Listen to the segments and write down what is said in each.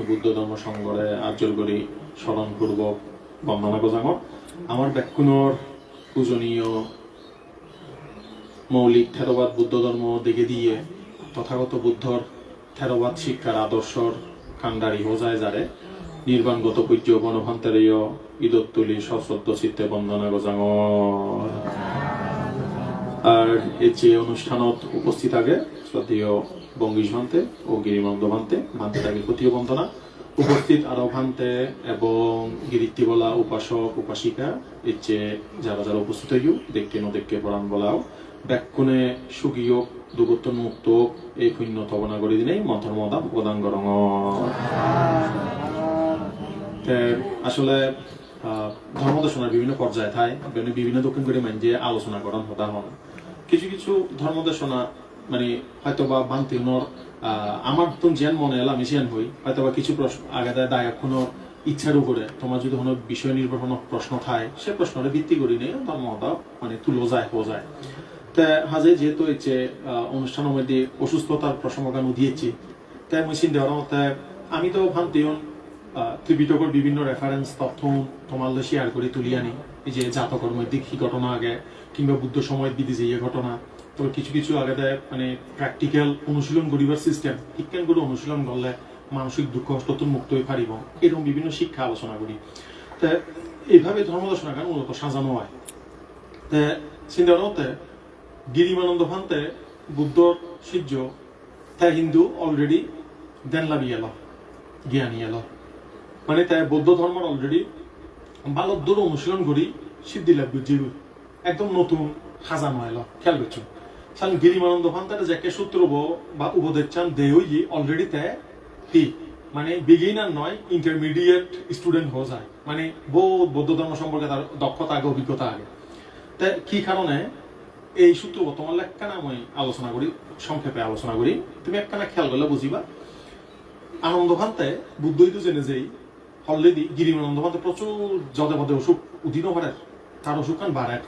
বুদ্ধ ধর্ম সংগরে আর্যর করি স্মরণপূর্বক বন্দনা গোজাঙর আমার ব্যাকুণর পূজনীয় মৌলিক থেরবাদ বুদ্ধ ধর্ম দেখে দিয়ে তথাগত বুদ্ধর থেরবাদ শিক্ষার আদর্শর কাণ্ডারি হোজায় যারে নির্বাণগত পূজ্য গণভান্তরীয় ঈদত্তুলি সশ্রদ্ধ চিত্তে বন্দনা গোজাঙর। আর এই যে অনুষ্ঠানত উপস্থিত আগে শ্রদ্ধেয় বঙ্গীশ ভান্তে ও গিরিমানন্দ ভান্তে তাকে প্রতিও বন্দনা উপস্থিত আরো ভান্তে এবং গিরিত্তিবলা উপাসক উপাসিকা এর যে যারা যারা উপস্থিত হইও দেখতে দেখতে পড়ান বলাও ব্যাকুণে সুগীয় দুগত্তন মুক্ত এই পুণ্য তবনা করে দিনেই মন্থর মদা প্রদান করং। আসলে ধর্মদর্শনের বিভিন্ন পর্যায়ে থায় বিভিন্ন দক্ষিণ করে মান যে আলোচনা করেন হতা হন কিছু কিছু ধর্মদর্শনা মানে হয়তো বা বান্তিনর আমার তো যেন মনে এলো আমি যেন হই হয়তো বা কিছু প্রশ্ন আগে দায় কোনো ইচ্ছার উপরে তোমার যদি কোনো বিষয় নির্ভর কোনো প্রশ্ন থাকে সে প্রশ্নটা ভিত্তি করি নেই ধর্মটা মানে তুলো যায় হো যায় তা হাজে যেহেতু এই যে অনুষ্ঠানের মধ্যে অসুস্থতার প্রসঙ্গ দিয়েছি তাই মুই চিন্তা করার আমি তো ভান্তিও ত্রিপিটকের বিভিন্ন রেফারেন্স তথ্য তোমার শেয়ার করে তুলি আনি এই যে জাতকর মধ্যে কি ঘটনা আগে কিংবা বুদ্ধ সময়ের বিধি যে ঘটনা তো কিছু কিছু আগে মানে প্র্যাকটিক্যাল অনুশীলন করিবার সিস্টেম বিজ্ঞান করে অনুশীলন করলে মানসিক দুঃখ কষ্ট মুক্ত হয়ে পারিব এরকম বিভিন্ন শিক্ষা আলোচনা করি তা এইভাবে ধর্মদর্শন গান মূলত সাজানো হয় তা চিন্তা করতে গিরিমানন্দ ভান্তে বুদ্ধর শিষ্য তাই হিন্দু অলরেডি দেন লাভি এলো জ্ঞানী এলো মানে তাই বৌদ্ধ ধর্মের অলরেডি ভালো দূর অনুশীলন করি সিদ্ধি লাভ করছি একদম নতুন সাজানো এলো খেয়াল করছো সাল গিরিমানন্দ ভান্তাটা যাকে সূত্র বা উপদেশ চান দেই অলরেডি তাই কি মানে বিগিনার নয় ইন্টারমিডিয়েট স্টুডেন্ট হয়ে যায় মানে বৌদ্ধ ধর্ম সম্পর্কে তার দক্ষতা আগে অভিজ্ঞতা আগে তাই কি কারণে এই সূত্র তোমার একখানা আমি আলোচনা করি সংক্ষেপে আলোচনা করি তুমি একখানা খেয়াল করলে বুঝিবা আনন্দ ভান্তে বুদ্ধই তো জেনে যেই অলরেডি গিরিমানন্দ ভান্তে প্রচুর জদে পদে অসুখ উদিনও করে তার অসুখ কান বাড়ায়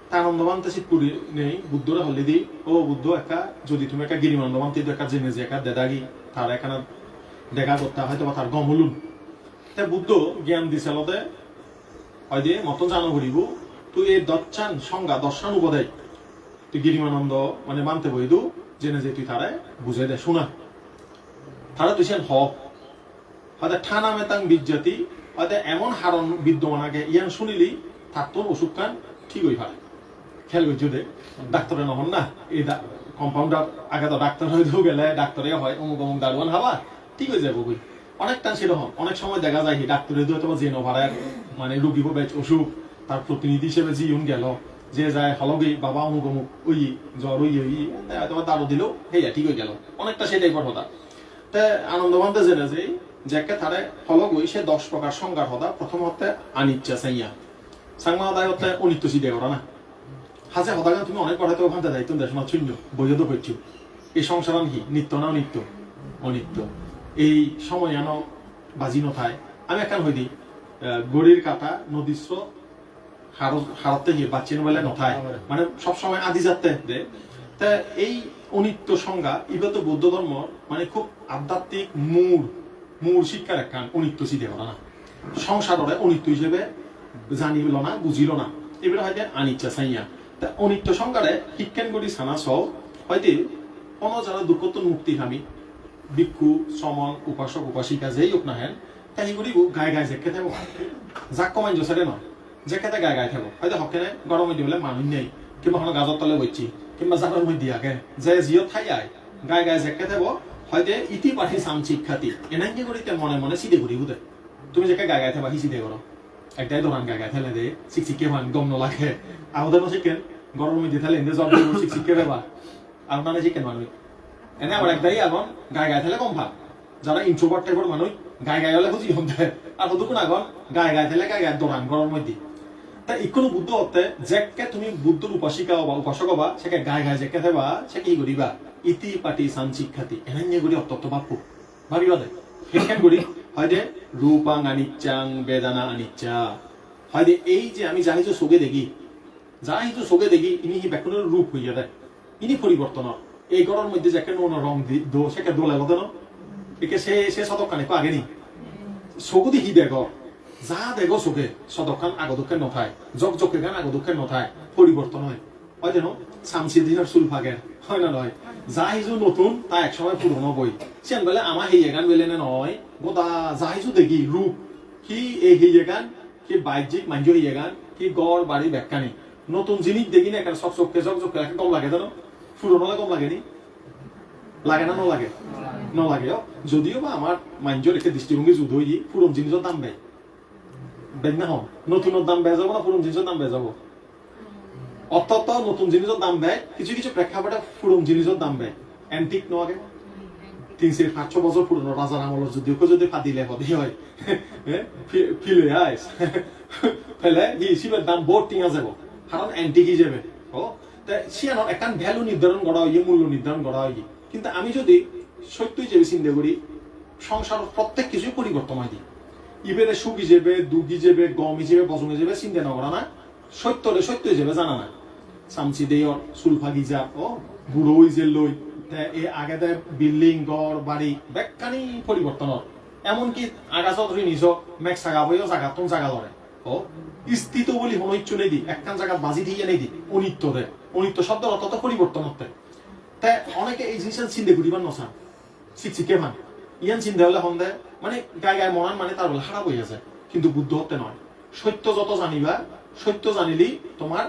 তার আনন্দ ভান্তে শীত করি নেই বুদ্ধরা অলরেডি ও বুদ্ধ একা যদি তুমি একা গিরিমানন্দ ভান্তে একা জেনে যে একা দেদাগি তার এখানে দেখা করতে হয়তো বা তার গম হলুন তাই বুদ্ধ জ্ঞান দিছে লদে হয় দিয়ে মতো জানো করিব তুই এই দচ্ছান সংজ্ঞা দর্শান উপদেয় তুই গিরিমানন্দ মানে মানতে বইদু জেনে যে তুই তারে বুঝে দে শোনা তারা তুই সেন হয়তো ঠানা মেতাং বিজ্জাতি হয়তো এমন হারণ বিদ্যমান আগে ইয়ান শুনিলি তার তোর অসুখ কান ঠিক হই পারে খেয়াল করছি দে ডাক্তারে নহন না এই কম্পাউন্ডার আগে তো ডাক্তার হইতেও গেলে ডাক্তারে হয় অমুক অমুক দারোয়ান হাবা ঠিক হয়ে যাবো বই অনেকটা সেরকম অনেক সময় দেখা যায় ডাক্তারে হয়তো যে নভারের মানে রুগী বেচ অসুখ তার প্রতিনিধি হিসেবে জিউন গেল যে যায় হলগে বাবা অমুক অমুক ওই জ্বর ওই হয়তো দারু দিল হেয়া ঠিক হয়ে গেল অনেকটা সেটাই কথা তা আনন্দ ভান্তে জেনে যে যাকে তারে হলগ ওই সে 10 প্রকার সংজ্ঞার হতা প্রথম হতে আনিচ্ছা সাইয়া সাংমা দায় হতে অনিত্য সিদ্ধে করা না হাজে হতা তুমি অনেক কথা তো ভান্তে দায়িত্ব দেশ না শূন্য বইও তো করছো এই সংসার কি নিত্য না অনিত্য অনিত্য এই সময় আনো বাজি নথায় আমি একান হই দিই গড়ির কাটা নদীর স্রোত হারতে গিয়ে বাচ্চিন বেলা নথায় মানে সবসময় আদি যাতে দে তা এই অনিত্য সংজ্ঞা এবার তো বৌদ্ধ ধর্ম মানে খুব আধ্যাত্মিক মূল শিক্ষার এক কান অনিত্য সিদ্ধে করা না সংসারে অনিত্য হিসেবে জানিল না বুঝিল না এবার হয়তো আনিচ্ছা চাইয়া তা অনিত্য সংজ্ঞারে শিক্ষান করি সানা সহ হয়তো কোনো যারা দুঃখতন মুক্তিকামী ভিক্ষু শ্রমণ উপাসক উপাসিকা যেই হোক না হেন তাই করি গায়ে গায়ে জেকে থাকবো যাক কমাই জোসারে নয় জেকেতে গায়ে গায়ে থাকবো হয়তো হকেনে গরমে দিবলে মানুষ নেই কিংবা কোনো গাজর তলে বইছি কিংবা জানার মধ্যে আগে যে জিও থাই আয় গায়ে গায়ে জেকে থাকবো হয়তো ইতি পাঠি সাম শিক্ষাতি এনাই কি করি মনে মনে সিধে করি বুঝে তুমি যেকে গায়ে গায়ে থাকবা সিধে করো একটাই দোকান গায়ে গায়ে থাকলে দে শিক্ষিকে মান গম নলাগে আহদের শিখেন গরমের মধ্যে থাকলে এনে জব শিক্ষিকে দেবা আর মানে শিখেন মানুষ এনে আবার একটাই এখন গায়ে গায়ে থাকলে কম ভাব যারা ইন্ট্রোভার্ট টাইপের মানুষ গায়ে গায়ে হলে বুঝি হতে আর হতুকুন এখন গায়ে গায়ে থাকলে গায়ে গায়ে দোকান গরমের মধ্যে তাই ইকোনো বুদ্ধ হতে যেকে তুমি বুদ্ধর উপাসিকা বা উপাসক হবা সেকে গায়ে গায়ে যেকে থাকবা সে কি করিবা ইতি পাটি সান শিক্ষাতি এনাই করি অত্যন্ত ভাববো ভাবিবা দে কেন করি হয়তো রূপাং আনিচ্চাং বেদানা আনিচ্চা হয়তো এই যে আমি যাই তো চোখে দেখি ইনি ব্যাকুণের রূপ হইয়া দেয় ইনি পরিবর্তন এই গরমের মধ্যে যাকে রং দো সেকে দোলে বদন একে সে সদকানে আগে নি চকু দেখি দেখ যা দেখ চোখে সদকান আগদক্ষে নথায় জক জকে গান আগদক্ষে নথায় পরিবর্তন হয় হয় যেন চামচি দিনের চুল ভাগের হয় না নয় যা হিজু নতুন তা একসময় পুরনো বই সেন বলে আমার সেই গান বেলে নয় গোদা যা হিজু দেখি রূপ কি এই সেই গান কি বাহ্যিক মাঞ্জ সেই গান কি গড় বাড়ি ব্যাখ্যানি নতুন জিনিস দেখি না এখানে চকচকে জকজকে কম লাগে জানো পুরনো কম লাগে নি লাগে না নলাগে নলাগে যদিও বা আমার মাঞ্জর একটা দৃষ্টিভঙ্গি যুদ্ধ হই পুরন জিনিসের দাম ব্যয় বেগ না হন নতুনের দাম বেয়ে যাবো না পুরন জিনিসের দাম বেয়ে যাবো অত্যন্ত নতুন জিনিসের দাম ব্যয় কিছু কিছু প্রেক্ষাপটে পুরন জিনিসের দাম ব্যয় অ্যান্টিক নগে 300-500 বছর পুরনো রাজার আমলের যদি ফাদিলে হদি হয় ফিলে আইস ফেলে হিসেবের দাম বহুত টিঙা যাব কারণ অ্যান্টিক হিসেবে ও তাই সিয়ানোর একটা ভ্যালু নির্ধারণ করা হয় মূল্য নির্ধারণ করা হয় কিন্তু আমি যদি সত্যি হিসেবে চিন্তা করি সংসার প্রত্যেক কিছুই পরিবর্তন হয় দিই ইবেরে সুখ হিসেবে দুঃখ হিসেবে গম হিসেবে বজং হিসেবে চিন্তা না করা না সত্য হিসেবে জানা না চামচি দেয়র সুলফা গিজা ও বুড়ো হইছে লই এই আগে বিল্ডিং গড় বাড়ি বেকানি পরিবর্তনের এমনকি আগাছত নিজ মেঘ জাগা বইও জাগা তোন জাগা লড়ে ও স্থিত বলি হন ইচ্ছু নেই দি একখান জায়গা বাজি দিয়ে নেই দি অনিত্য দে অনিত্য শব্দ অত পরিবর্তন হতে তাই অনেকে এই জিনিসটা চিন্তা করিবার নসান শিখে ভান ইয়ান চিন্তা হলে হন্দে মানে গায়ে গায়ে মরান মানে তার বলে খারাপ হয়ে আছে কিন্তু বুদ্ধ হতে নয় সত্য যত জানিবা সত্য জানিলি তোমার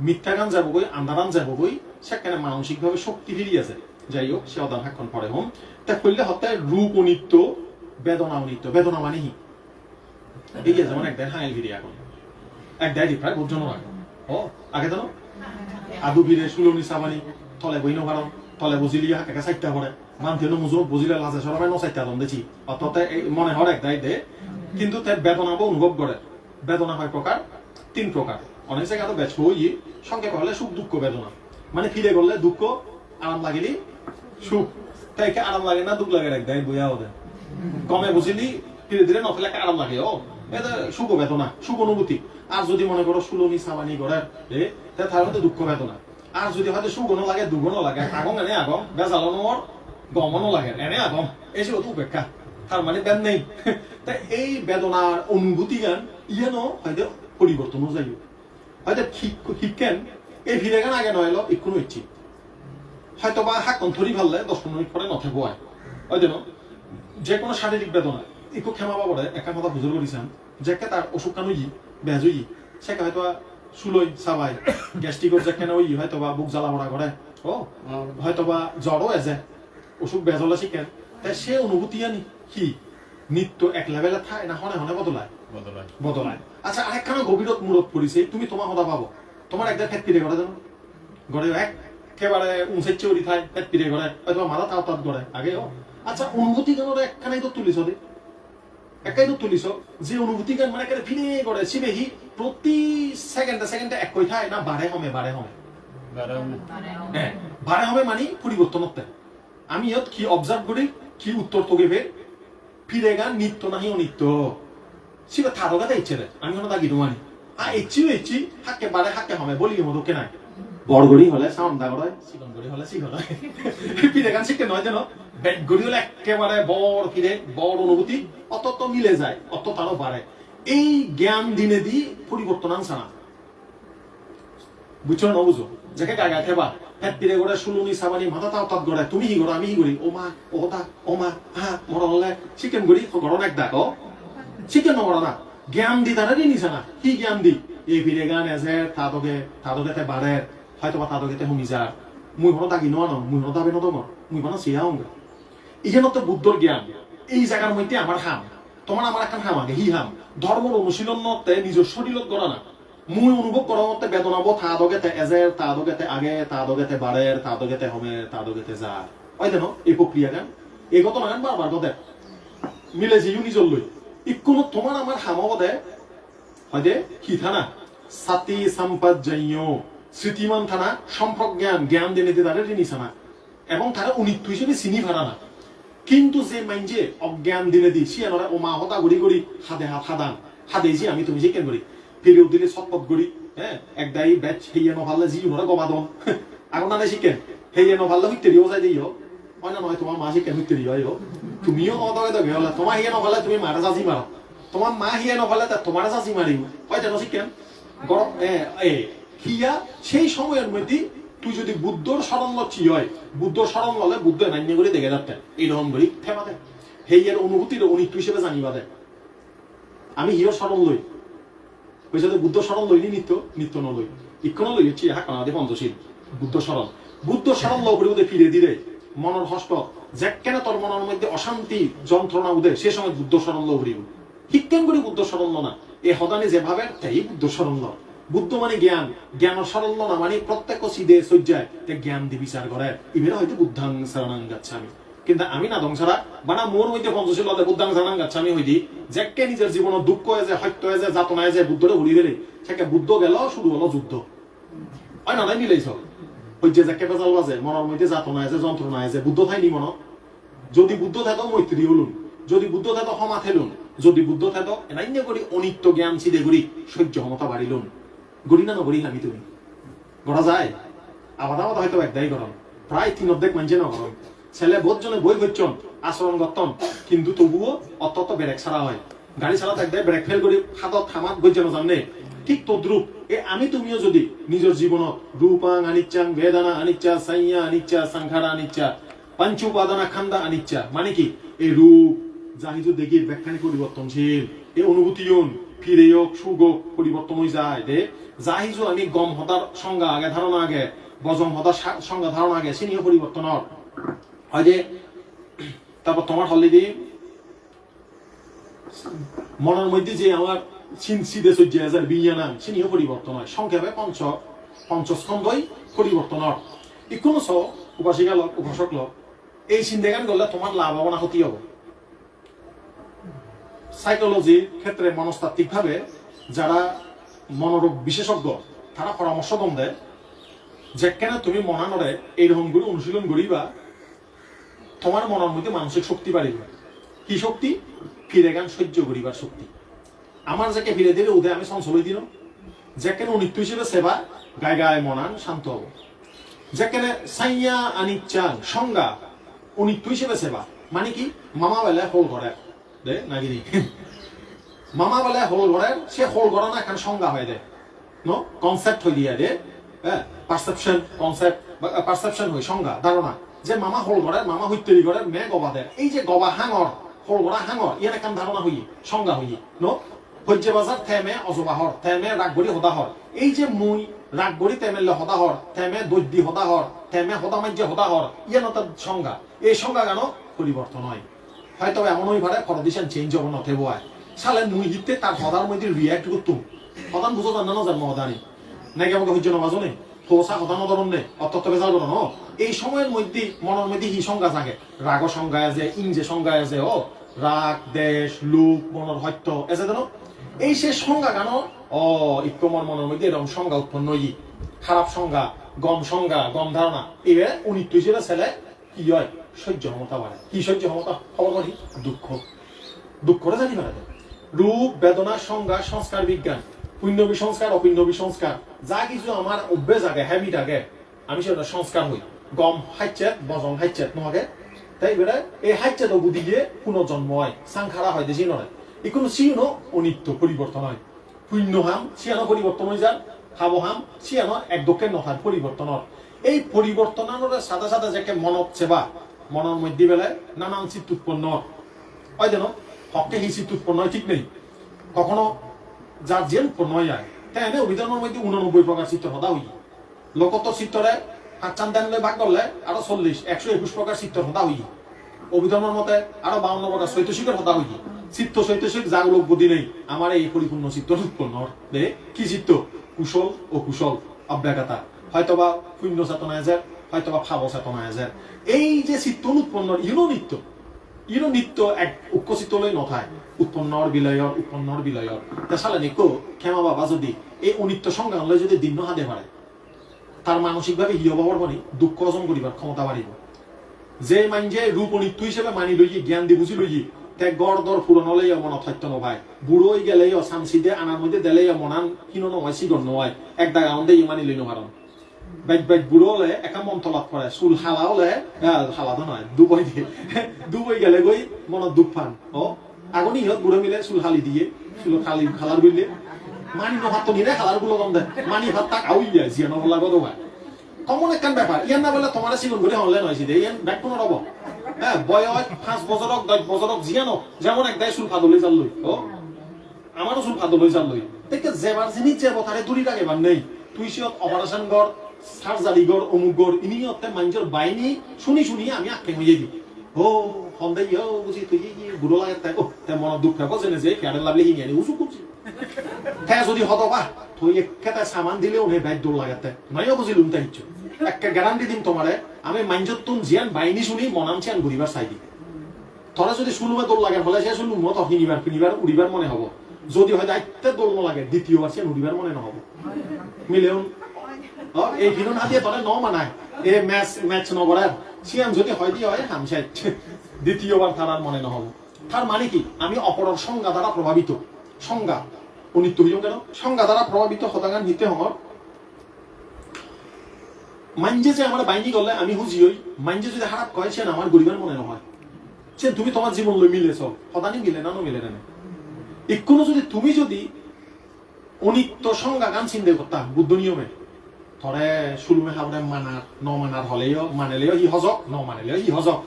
মিথ্যা গান যাব গই আন্ধারান যাব গই সেখানে মানসিক ভাবে শক্তি ফিরি আছে যাই হোক সে অদান হাক্ষণ পরে হম তা করলে হতে রূপ অনিত্য বেদনা অনিত্য বেদনা মানে হি এই যেমন একদিন হাইল ফিরি এখন একদাই প্রায় বুঝজন ও আগে জানো আদু ফিরে সুলনি সাবানি তলে বইনো কারণ তলে বুঝিলি একা চাইটা পড়ে মানতেন মুজো বুঝিলে লাজে সরাবাই নচাইটা দম দেখি অর্থাৎ মনে হয় একদাই দে কিন্তু তাই বেদনাবো অনুভব করে বেদনা হয় প্রকার 3 প্রকার অনেক জায়গায় বেচ হই সংক্ষেপ হলে সুখ দুঃখ বেদনা মানে ফিরে গেলে দুঃখ আরাম লাগিলি সুখ তাই আরাম লাগে না দুঃখ লাগে একদাই বইয়া ওদের কমে বুঝিলি ধীরে ধীরে নথলে আরাম লাগে ও এটা সুখ বেদনা সুখ অনুভূতি আর যদি মনে করো সুলনি সাবানি করে তাহলে দুঃখ বেদনা আর যদি হয়তো সুগণ লাগে দুগুণও লাগে আগম এনে আগম বেজালনোর গমনও লাগে এনে আগম এসে তো উপেক্ষা তার মানে বেদ নেই তাই এই বেদনার অনুভূতি গান ইয়ানো হয়তো পরিবর্তনও যাই হয়তো শিক্ষেন এই ভিড়ে গান আগে নয় এক্ষুনো ইচ্ছি হয়তো বা হাক ধরি ভাললে 10-15 মিনিট পরে নথাকো হয় হয়তো যে কোনো শারীরিক বেদনা একটু ক্ষমা পাবো একা কথা বুঝতে করিছেন যে তার অসুখ কানো বেজ সে হয়তো সুলই সাবাই গ্যাস্ট্রিকর যেখানে ওই হয়তো বা বুক জ্বালা পড়া করে ও হয়তো বা জ্বরও এজে অসুখ বেজলে শিখেন তাই সে অনুভূতি আনি কি নিত্য এক লেভেলে থাকে না হনে হনে বদলায় আচ্ছা আরেকখানে গভীরত মূরত পড়িছে তুমি তোমার কথা পাবো তোমার একদম ফেট পিড়ে করে জানো গড়ে একেবারে উঁচাইছে উড়ি খায় ফেট পিড়ে করে হয়তো মাথা তাও করে আগে ও আচ্ছা অনুভূতি গানের একখানাই তো তুলিছ দে একাই তো তুলিছ যে অনুভূতি গান মানে একেবারে ফিরে করে সিবেহি প্রতি সেকেন্ডে এক কই থাকে না বাড়ে হবে হ্যাঁ বাড়ে হবে মানে পরিবর্তন হতে আমি ইয়াত কি অবজার্ভ করি কি উত্তর তোকে ফিরে গান নিত্য নাহি অনিত্য সিবে থারগাতে ইচ্ছে রে আমি কোনো দাগি ডুমানি ইচ্ছি হাকে বাড়ে হাকে হবে বলি মধুকে নাই বড়গড়ি হলে সাউন্ড দাগড় হয় চিকন গড়ি হলে চিকন হয় ফিরে গান শিখতে নয় যেন ব্যাগ গড়ি হলে একেবারে বড় ফিরে বড় অনুভূতি অত মিলে যায় অত তারও বাড়ে এই জ্ঞান দিনে দি পরিবর্তন আনছে না বুঝছো না বুঝো যাকে গায়ে থেবা ফেট পিড়ে গড়ে সুলুনি সাবানি মাথা তাও তাত গড়ে তুমি হি গড় আমি হি গড়ি ও মা হা মরা হলে চিকেন গড়ি গড়ন এক ডাক চিকেন নগড় না জ্ঞান দি তারা নিছে না কি জ্ঞান দি এই ফিরে গান এসে তাদকে বাড়ে হয়তো বা তাদকে শুনি যার মুই হনো দাগি ন মুই হনো দাবে নতো মুই হনো চিয়া হঙ্গে ইখানে তো বুদ্ধর জ্ঞান এই জায়গার মধ্যে আমার হাম তোমার আমার একটা হাম আগে হি হাম ধর্মের অনুশীলন মতে নিজের শরীরত করা না মুই অনুভব করার মতে বেদনাবো তাদগেতে এজের তাদগেতে আগে তাদগেতে বাড়ের তাদগেতে হমের তাদগেতে যা ওই দেন এই প্রক্রিয়া গান এই ঘটনা গান বারবার গদে মিলে যে নিজর লই ইকুনো তোমার আমার হামবদে হয়দে কি থানা সাতি সম্পজ্জন্য স্মৃতিমান থানা সম্প্রজ্ঞান জ্ঞান দেনে তাদের জিনিস না এবং তারা অনিত্য হিসেবে চিনি ভাড়া না কিন্তু যে মাইন্ডে অজ্ঞান দিনে দি সে ও মা হতা গড়ি গড়ি হাদে যে আমি তুমি যে কেন করি ফিরে দিলে সৎপথ গড়ি হ্যাঁ একদাই ব্যাচ হেইয়া নভাল্লে জি ওরা গবাদন এখন না শিখেন হেইয়া নভাল্লে হইতে দিও যায় দিও হয় না নয় তোমার মা শিক্ষা মিত্রি হয় তুমিও নদকে দগে হলে তোমার হিয়ে নকলে তুমি মারা চাচি মারো তোমার মা হিয়ে নকলে তোমার চাচি মারিব হয় তেন শিক্ষা গরম হিয়া সেই সময়ের মধ্যে তুই যদি বুদ্ধর স্মরণ লচ্ছি হয় বুদ্ধর স্মরণ ললে বুদ্ধ নান্য করে দেখে যাচ্ছে এইরকম করি থেমা দেয় সেই এর অনুভূতির অনিত্য হিসেবে জানিবা দেয় আমি হিয়র স্মরণ লই ওই সাথে বুদ্ধ স্মরণ লইনি নিত্য নিত্য নলই ইক্ষণ লই হচ্ছে হ্যাঁ কানাদে পঞ্চশীল বুদ্ধ স্মরণ লও করে ফিরে দিলে মনের হস্ত যেকেন তোর মনের মধ্যে অশান্তি যন্ত্রণা উদে সে সময় বুদ্ধ স্মরণ লও করিব শিক্ষণ করি বুদ্ধ স্মরণ না এ হদানি যেভাবে তাই বুদ্ধ স্মরণ ল বুদ্ধ মানে জ্ঞানের স্মরণ না মানে প্রত্যেক সিদে সজ্জায় জ্ঞান দি বিচার করে ইভেন হয়তো বুদ্ধাং শরণাং গাচ্ছামি কিন্তু আমি না ধ্বংসারা বানা মোর মধ্যে পঞ্চশীল হলে বুদ্ধাং শরণাং গাচ্ছামি হইদি যেকে নিজের জীবনের দুঃখ হয়ে যায় সত্য হয়ে যায় যাতনায় যায় বুদ্ধরে ঘুরি গেলে সেকে বুদ্ধ গেল শুরু হলো যুদ্ধ হয় না নাই মিলাইছ ওই যে যাকে বেজাল বাজে মনের মধ্যে যাতনা আছে যন্ত্রণা আছে বুদ্ধ থাইনি মন যদি বুদ্ধ থাকো মৈত্রী হলুন যদি বুদ্ধ থাকো ক্ষমা থেলুন যদি বুদ্ধ থাকো এনাইন্য করি অনিত্য জ্ঞান সিদে করি সহ্য ক্ষমতা বাড়িলুন গড়ি না নগরি আমি তুমি গড়া যায় আবাদ হয়তো একদাই গরম প্রায় 3 মানছে না গরম ছেলে বোধ জনে বই হচ্ছন আচরণ গতন কিন্তু তবুও অত ব্রেক ছাড়া হয় গাড়ি চালাতে একদাই ব্রেক ফেল করি হাতত থামাত বই যেন জানে ঠিক তদ্রুপ আমি তুমিও যদি নিজের জীবনত রূপাং আনিচ্চাং বেদনা আনিচ্চা সাইয়া আনিচ্চা সংখারা আনিচ্চা পঞ্চ উপাদানা খান্দা আনিচ্চা মানে কি এই রূপ যাহিজু দেখি ব্যাখ্যানি পরিবর্তনশীল এই অনুভূতিয়ন ফিরেয়ক সুগক পরিবর্তন হয়ে যায় দে যাহিজু আমি গম হতার সংজ্ঞা আগে ধারণা আগে বজম হতার সংজ্ঞা ধারণা আগে সিনিও পরিবর্তন হয় যে তারপর তোমার হলিদি মনের মধ্যে যে আমার সিনসিদে সজ্জা হাজার বিয়ানাম সিনিও পরিবর্তন হয় সংক্ষেপে পঞ্চস্কন্ধই পরিবর্তন হয় ইকোনো স উপাসিকা লোক উপাসক লোক এই চিন্তাগান করলে তোমার লাভ হব না ক্ষতি হব সাইকোলজির ক্ষেত্রে মনস্তাত্ত্বিক ভাবে যারা মনোরোগ বিশেষজ্ঞ তারা পরামর্শ দম দেয় যে কেন তুমি মনানরে এইরকম করে অনুশীলন করিবা তোমার মনের মধ্যে মানসিক শক্তি বাড়িবে কি শক্তি ফিরে গান সহ্য করিবার শক্তি আমার যাকে ফিরে দিলে উদয় আমি চঞ্চল হয়ে দিল যেখানে অনিত্য হিসেবে সেবা গায়ে গায়ে মনান শান্ত হব যেখানে সাইয়া আনিচ্চান সংজ্ঞা অনিত্য হিসেবে সেবা মানে কি মামা বেলায় হোল ঘরের দে নাগিনি মামা বেলায় হোল ঘরের সে হোল ঘর না এখানে সংজ্ঞা হয়ে দেয় নো কনসেপ্ট হয়ে দিয়ে দে হ্যাঁ পারসেপশন কনসেপ্ট পারসেপশন হই সংজ্ঞা ধারণা যে মামা হোল ঘরের মামা হইতেরি ঘরের মে গবাদের এই যে গবা হাঙর হোল ঘরা হাঙর ইয়ার এখান ধারণা হই সংজ্ঞা হই নো হজ্জে বাজার থেমে অজবাহর থেমে রাগবড়ি হদাহর এই যে মুই রাগবড়ি তেমেলে হদাহর থেমে দৈদ্যি হদাহর থেমে হদামাজ্যে হদাহর ইয়ে নতার সংজ্ঞা এই সংজ্ঞা কেন পরিবর্তন হয় হয়তো এমন হই পারে ফরদিশন চেঞ্জ হবো নথে বয় সালে মুই হিতে তার হদার মধ্যে রিয়াক্ট করতুম হদান বুঝো জানা না জন্ম হদানি নাকি আমাকে হজ্জ নবাজনে তোসা হদানো ধরন নে অত্যন্ত বেজাল করো ন এই সময়ের মধ্যে মনের মধ্যে হি সংজ্ঞা থাকে রাগ সংজ্ঞা আছে ইংজে সংজ্ঞা আছে ও রাগ দেশ লোক মনের হত্য এসে জানো এই সে সংজ্ঞা কেন ইকমর মনের মধ্যে এরকম সংজ্ঞা উৎপন্ন হই খারাপ সংজ্ঞা গম ধারণা এবার অনিত্য হিসেবে ছেলে কি হয় সহ্য ক্ষমতা বাড়ে কি সহ্য ক্ষমতা খবর করি দুঃখ করে জানি পারে রূপ বেদনা সংজ্ঞা সংস্কার বিজ্ঞান পুণ্যবী সংস্কার অপুণ্যবী সংস্কার যা কিছু আমার অভ্যেস আগে হ্যাবিট আগে আমি সেটা সংস্কার হই গম হাইচেত বজং হাইচেত নহকে তাই এবারে এই হাইচেত বুদ্ধি গিয়ে পুনর্জন্ম হয় সাংখারা হয় দেশি নয় এগুলো সিনো অনিত্য পরিবর্তন হয় পুণ্য হাম সিয়ানো পরিবর্তন হয়ে যান হাবহাম সিয়ানো এক দক্ষের নথার পরিবর্তন হয় এই পরিবর্তনের সাথে সাথে যাকে মনত সেবা মনের মধ্যে বেলায় নানান চিত্ত উৎপন্ন হয় যেন হককে সেই চিত্ত উৎপন্ন হয় ঠিক নেই কখনো যার যে উৎপন্ন হয়ে যায় তাই এনে অভিধানের মধ্যে 89 প্রকার চিত্র হতা হই লোকত্ব চিত্রে 5 ভাগ করলে আরো 121 প্রকার চিত্র হতা হই অভিধানের মতে আরো 52 প্রকার চৈতসিকের হতা হই চিত্ত চৈতসিক জাগলোক বুদ্ধি নেই আমার এই পরিপূর্ণ চিত্র উৎপন্ন দে কি চিত্ত কুশল ও কুশল অব্যাঘাতা হয়তোবা শূন্য চেতনা এজের হয়তোবা ভাব চেতনা এজের এই যে চিত্ত উৎপন্ন ইনো নিত্য এক উক্ষ চিত্তলৈ নথায় উৎপন্নৰ বিলয়ৰ চালে নিকো ক্ষমা বাবা যদি এই অনিত্য সংজ্ঞানলৈ যদি দিন হাতে পারে তার মানসিকভাবে হিয় বাবার মানে দুঃখ অর্জন করিবার ক্ষমতা বাড়িব যে মানজে রূপ অনিত্য হিসেবে মানি লই জ্ঞান দি বুঝি লই তে গড় দর পুরন হলেই মনত সত্য নভায় বুড়োই গেলেই চামচি দে আনার মধ্যে দিলেই মনান কিনো নয় সিগন নয় এক দাগা আনন্দেই মানি লই নহারণ বাইক বাইক বুড়ো হলে একা মন তলাপ করে চুল হালা হলে হালা তো নয় দুবই দিয়ে দুবই গেলে গই মনত দুঃখ পান ও আগুনি হত বুড়ো মিলে চুল হালি দিয়ে চুল খালি খালার বুঝলে মানি নহাত তো নিরে খালার গুলো কম দেয় মানি ভাত তাক আউই যায় জিয়া নবলা কত ভাই কমন একখান ব্যাপার ইয়ান না বলে তোমার সিগুন করে হলে নয় সিদে ইয়ান ব্যাগ কোনো রব হ্যাঁ বয়স 5 বছর 10 বছর জিয়ানো যেমন একদাই চুল ফাদলে চাল লই ও আমারও চুল ফাদলে চাল লই দেখে যেবার জিনিস যে বতারে দূরি লাগে বার নেই তুই সিয়ত অপারেশন কর সার্জারি কর অমুক কর ইনিয়তে মানুষের বাইনি শুনি শুনি আমি আঁকে হয়ে দিই ও হন্দাই ও বুঝি তুই বুড়ো লাগে তাই ও তাই মনে দুঃখ থাকো জেনে যে ফেয়ারের লাভলে হিঙে আনি উঁচু করছি হ্যাঁ যদি হতো বা তুই একটা সামান দিলেও নে ব্যাগ দৌড় লাগাতে নয় বুঝিলুম তাই ইচ্ছু একটা গ্যারান্টি দিন তোমারে আমি মাইঞ্জত তুম জিয়ান বাইনি শুনি মনাম চিয়ান ঘুরিবার চাই দিই তোরা যদি শুনুমে দৌড় লাগে হলে সে শুনুম তো কিনিবার উড়িবার মনে হবো যদি হয়তো আইতে দৌড় লাগে দ্বিতীয়বার সে উড়িবার মনে নহব মিলেও এই ভিন্ন না দিয়ে তোরা ন মানায় এ ম্যাচ নগরার সিয়ান যদি হয় দিয়ে হয় হামসাই দ্বিতীয়বার তার আর মনে নহব তার মানে কি আমি অপরের সংজ্ঞা দ্বারা প্রভাবিত সংজ্ঞা অনিত্য হইম কেন সংজ্ঞা দ্বারা প্রভাবিত হতাগান হিতে হমর মাঞ্জে যে আমার বাইনি গলে আমি হুজি হই মাঞ্জে যদি খারাপ কয় সে আমার গরিবের মনে নহয় সে তুমি তোমার জীবন লই মিলেছ হতানি মিলে না মিলে না এক্ষুনো যদি তুমি যদি অনিত্য সংজ্ঞা গান চিন্তা করতাম বুদ্ধ নিয়মে ধরে শুলমে খাবরে মানার ন মানার হলেও মানেলেও হি হজক ন মানেলেও হি হজক